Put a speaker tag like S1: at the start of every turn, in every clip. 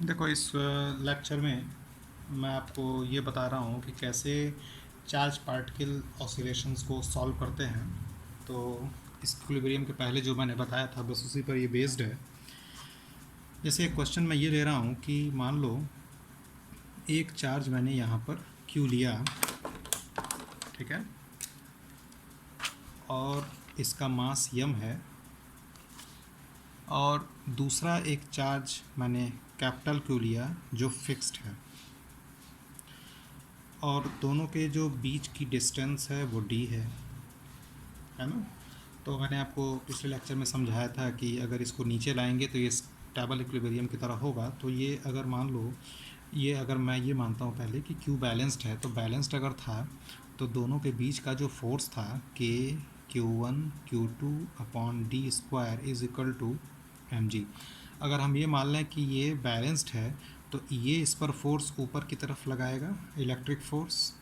S1: देखो इस लेक्चर में मैं आपको ये बता रहा हूँ कि कैसे चार्ज पार्टिकल ऑसिलेशंस को सॉल्व करते हैं। तो इक्विलिब्रियम के पहले जो मैंने बताया था बस उसी पर ये बेस्ड है। जैसे एक क्वेश्चन मैं ये ले रहा हूँ कि मान लो एक चार्ज मैंने यहाँ पर Q लिया, ठीक है, और इसका मास m है, और दूसरा एक चार्ज मैंने कैपिटल Q लिया जो फिक्स्ड है, और दोनों के जो बीच की डिस्टेंस है वो d है ना। तो मैंने आपको पिछले लेक्चर में समझाया था कि अगर इसको नीचे लाएंगे तो ये स्टेबल इक्विलिब्रियम की तरह होगा। तो ये अगर मान लो ये अगर मैं ये मानता हूँ पहले कि Q बैलेंस्ड है, तो बैलेंस्ड अगर था तो दोनों के बीच का जो फोर्स था K Q1 Q2 upon D square is equal to mg। अगर हम ये मान लें कि ये बैलेंस्ड है तो ये इस पर फोर्स ऊपर की तरफ लगाएगा इलेक्ट्रिक फोर्स,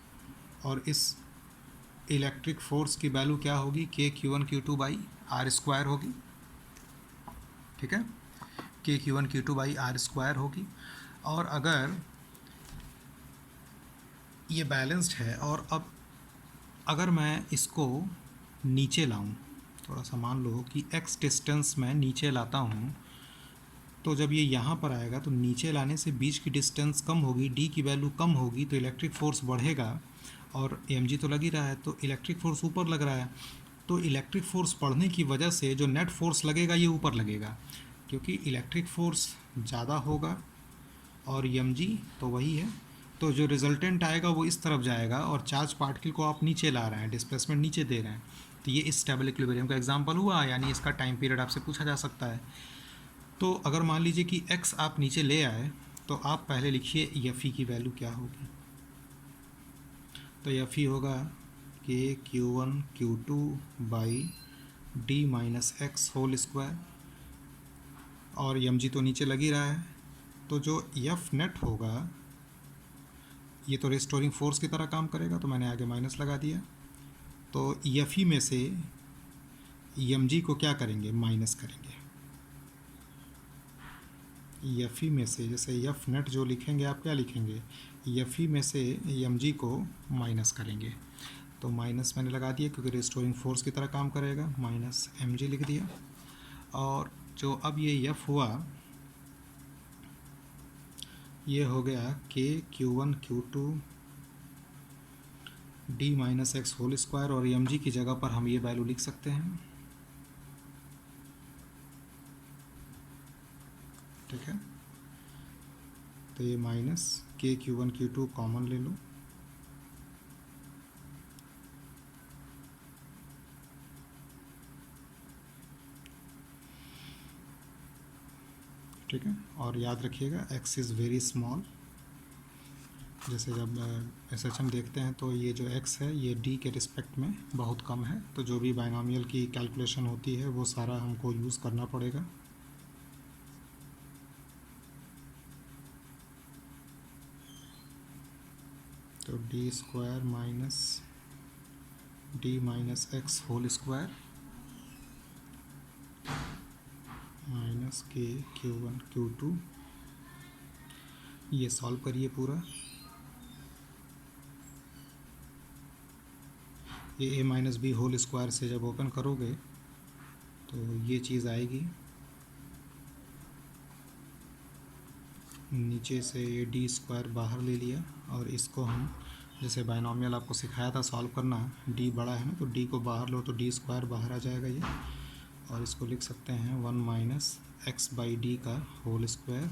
S1: और इस इलेक्ट्रिक फोर्स की वैल्यू क्या होगी, K Q1 Q2 by are square होगी, ठीक है, K Q1 Q2 by are square होगी। और अगर ये बैलेंस्ड है और अब अगर मैं इसको नीचे लाऊं, थोड़ा सा मान लो कि x डिस्टेंस मैं नीचे लाता हूँ, तो जब ये यहाँ पर आएगा तो नीचे लाने से बीच की डिस्टेंस कम होगी, d की वैल्यू कम होगी, तो इलेक्ट्रिक फोर्स बढ़ेगा, और mg तो लग ही रहा है तो इलेक्ट्रिक फोर्स ऊपर लग रहा है। तो इलेक्ट्रिक फोर्स बढ़ने की वजह से जो नेट फोर्स लगेगा ये ऊपर लगेगा, क्योंकि इलेक्ट्रिक फोर्स ज़्यादा होगा और mg तो वही है। तो जो रिजल्टेंट आएगा वो इस तरफ जाएगा, और चार्ज पार्टिकल को आप नीचे ला रहे हैं, डिस्प्लेसमेंट नीचे दे रहे हैं। तो ये इस स्टेबल इक्विलिब्रियम का एग्जांपल हुआ, यानी इसका टाइम पीरियड आपसे पूछा जा सकता है। तो अगर मान लीजिए कि x आप नीचे ले आए तो आप पहले लिखिए एफ ई की वैल्यू क्या होगी। तो एफ ई होगा K Q1 Q2 by D minus X whole square, और mg तो नीचे लग ही रहा है। तो जो एफ नेट होगा ये तो रिस्टोरिंग फोर्स की तरह काम करेगा, तो मैंने आगे माइनस लगा दिया। तो एफ ई में से mg को क्या करेंगे, माइनस करेंगे। एफ ई में से जैसे एफ नेट जो लिखेंगे आप क्या लिखेंगे, एफ ई में से mg को माइनस करेंगे। तो माइनस मैंने लगा दिया क्योंकि रिस्टोरिंग फोर्स की तरह काम करेगा, माइनस mg लिख दिया। और जो अब ये एफ हुआ ये हो गया K Q1 Q2 D minus X whole square, और mg की जगह पर हम ये वैल्यू लिख सकते हैं, ठीक है। तो ये minus K Q1 Q2 common ले लो, ठीक है। और याद रखिएगा x इज़ वेरी स्मॉल। जैसे जब SHM देखते हैं तो ये जो x है ये d के रिस्पेक्ट में बहुत कम है, तो जो भी बाइनोमियल की कैलकुलेशन होती है वो सारा हमको यूज़ करना पड़ेगा। तो D square minus D minus X whole square minus K Q1 Q2, ये सॉल्व करिए पूरा। ये a minus B whole square से जब ओपन करोगे तो ये चीज़ आएगी, नीचे से ये डी स्क्वायर बाहर ले लिया, और इसको हम जैसे बाइनोमियल आपको सिखाया था सॉल्व करना, d बड़ा है ना तो d को बाहर लो तो डी स्क्वायर बाहर आ जाएगा ये, और इसको लिख सकते हैं 1 माइनस एक्स बाई डी का होल स्क्वायर।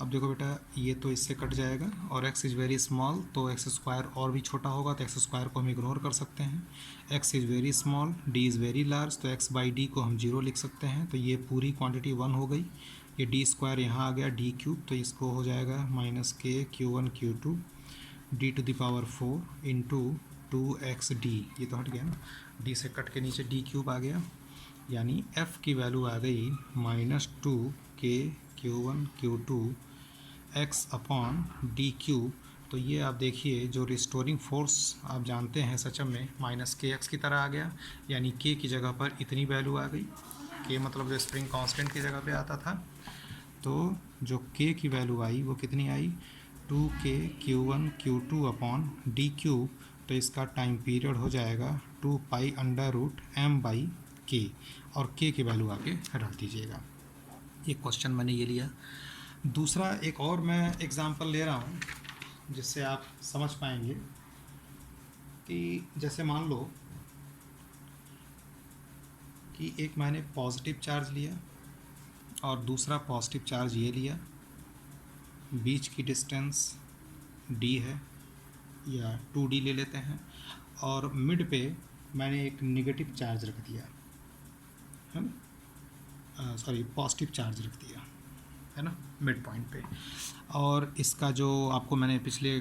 S1: अब देखो बेटा ये तो इससे कट जाएगा, और x इज़ वेरी स्मॉल तो एक्स स्क्वायर और भी छोटा होगा, तो एक्स स्क्वायर को हम इग्नोर कर सकते हैं। x is very small, d is very large, तो x बाई डी को हम 0 लिख सकते हैं। तो ये पूरी क्वांटिटी 1 हो गई, ये डी स्क्वायर यहाँ आ गया d क्यूब, तो इसको हो जाएगा minus K Q1 Q2 D to the power 4 into 2xd, ये तो हट गया ना, d से कट के नीचे d क्यूब आ गया, यानी f की वैल्यू आ गई minus 2K Q1 Q2 x upon D cube. तो ये आप देखिए जो रिस्टोरिंग फोर्स आप जानते हैं SHM में माइनस के एक्स की तरह आ गया, यानी k की जगह पर इतनी वैल्यू आ गई, k मतलब जो स्प्रिंग कांस्टेंट की जगह पे आता था। तो जो k की वैल्यू आई वो कितनी आई, 2k Q1 Q2 upon D cube. तो इसका टाइम पीरियड हो जाएगा 2 pi under root m by k, और k की वैल्यू आके रख दीजिएगा। ये क्वेश्चन मैंने ये लिया। दूसरा एक और मैं एग्ज़ाम्पल ले रहा हूँ जिससे आप समझ पाएंगे कि जैसे मान लो कि एक मैंने पॉजिटिव चार्ज लिया और दूसरा पॉजिटिव चार्ज ये लिया, बीच की डिस्टेंस d है या 2d ले लेते हैं, और मिड पे मैंने एक नेगेटिव चार्ज रख दिया है ना, सॉरी पॉजिटिव चार्ज रख दिया है ना मिड पॉइंट पे। और इसका जो आपको मैंने पिछले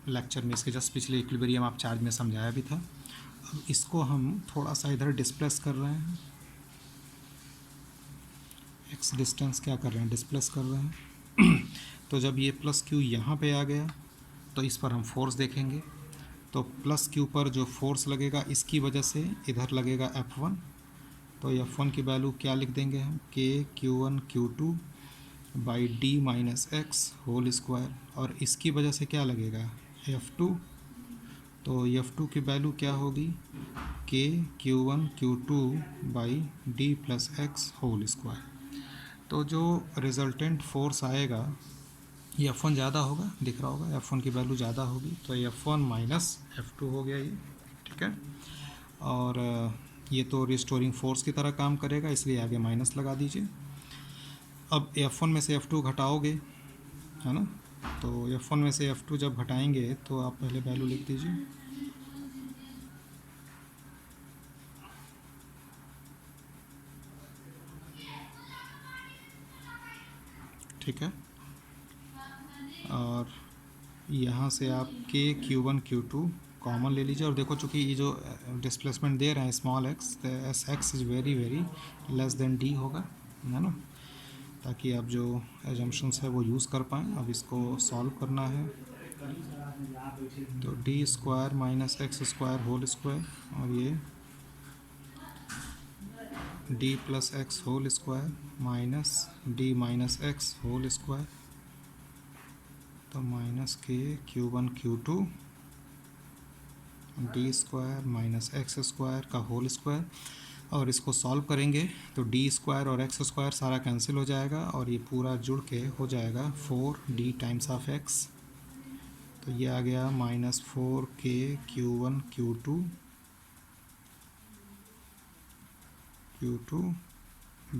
S1: लेक्चर में इसके जस्ट पिछले इक्विलिब्रियम ऑफ चार्ज में समझाया भी था। अब इसको हम थोड़ा सा इधर डिस्प्लेस कर रहे हैं, एक्स डिस्टेंस क्या कर रहे हैं, डिस्प्लेस कर रहे हैं। तो जब ये प्लस क्यू यहाँ पे आ गया तो इस पर हम फोर्स देखेंगे। तो प्लस क्यू पर जो फोर्स लगेगा इसकी वजह से इधर लगेगा F1। तो F1 की वैल्यू क्या लिख देंगे हम, k Q1 Q2 by D minus X whole square, और इसकी वजह से क्या लगेगा F2। तो F2 की वैल्यू क्या होगी, k Q1 Q2 by D plus X whole square. तो जो रिजल्टेंट फोर्स आएगा ये F1 ज़्यादा होगा, दिख रहा होगा F1 की वैल्यू ज़्यादा होगी, तो F1 माइनस F2 हो गया ये, ठीक है। और ये तो रिस्टोरिंग फोर्स की तरह काम करेगा, इसलिए आगे माइनस लगा दीजिए। अब F1 में से F2 घटाओगे है ना, तो F1 में से F2 जब घटाएंगे तो आप पहले वैल्यू लिख दीजिए, ठीक है। और यहाँ से आप k Q1 Q2 कॉमन ले लीजिए, और देखो चूँकि ये जो डिस्प्लेसमेंट दे रहे हैं स्मॉल एक्स, तो S x is very very less than D होगा, है ना, ताकि आप जो एजम्पशंस है वो यूज़ कर पाएँ। अब इसको सॉल्व करना है, तो D square minus X square whole square, और ये D plus X whole square minus D minus X whole square, तो minus k Q1 Q2 D square minus X square का होल स्क्वायर। और इसको सॉल्व करेंगे तो डी स्क्वायर और X square सारा कैंसिल हो जाएगा, और ये पूरा जुड़ के हो जाएगा 4d टाइम्स ऑफ एक्स। तो ये आ गया minus 4k Q1 Q2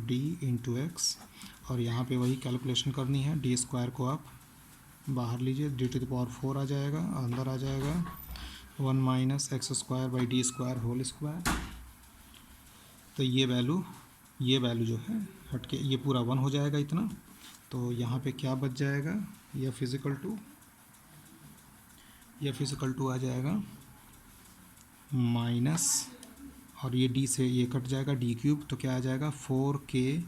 S1: d into x, और यहाँ पे वही कैलकुलेशन करनी है, डी स्क्वायर को आप बाहर लीजिए, डी टू द पावर 4 आ जाएगा, अंदर आ जाएगा 1 minus X square by D square whole square. तो ये वैल्यू जो है हट के ये पूरा 1 हो जाएगा इतना। तो यहाँ पे क्या बच जाएगा, यह फिज़िकल टू आ जाएगा माइनस, और ये डी से ये कट जाएगा डी क्यूब, तो क्या आ जाएगा 4k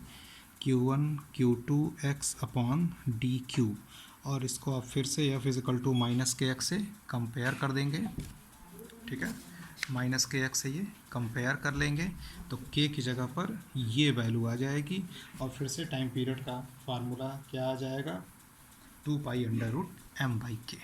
S1: Q1 Q2 x upon D cube. और इसको आप फिर से यह फिज़िकल टू माइनस के एक्स से कंपेयर कर देंगे, ठीक है, माइनस के एक्स से ये कंपेयर कर लेंगे, तो k की जगह पर ये वैल्यू आ जाएगी, और फिर से टाइम पीरियड का फार्मूला क्या आ जाएगा, 2 pi under root m by k,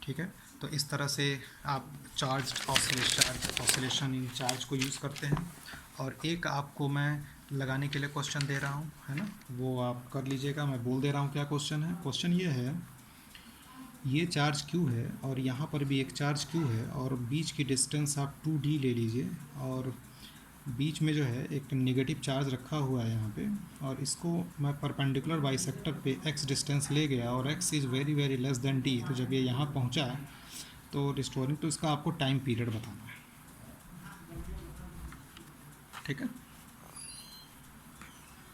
S1: ठीक है। तो इस तरह से आप चार्ज ऑसिलेशन इन चार्ज को यूज़ करते हैं। और एक आपको मैं लगाने के लिए क्वेश्चन दे रहा हूँ, है ना, वो आप कर लीजिएगा। मैं बोल दे रहा हूँ क्या क्वेश्चन है। क्वेश्चन ये है, ये चार्ज Q है और यहाँ पर भी एक चार्ज Q है, और बीच की डिस्टेंस आप 2d ले लीजिए, और बीच में जो है एक नेगेटिव चार्ज रखा हुआ है यहाँ पे, और इसको मैं परपेंडिकुलर बाइसेक्टर पे x डिस्टेंस ले गया, और x is very very less than d। तो जब ये यहाँ पहुँचा तो रिस्टोरिंग, तो इसका आपको टाइम पीरियड बताना है, ठीक है।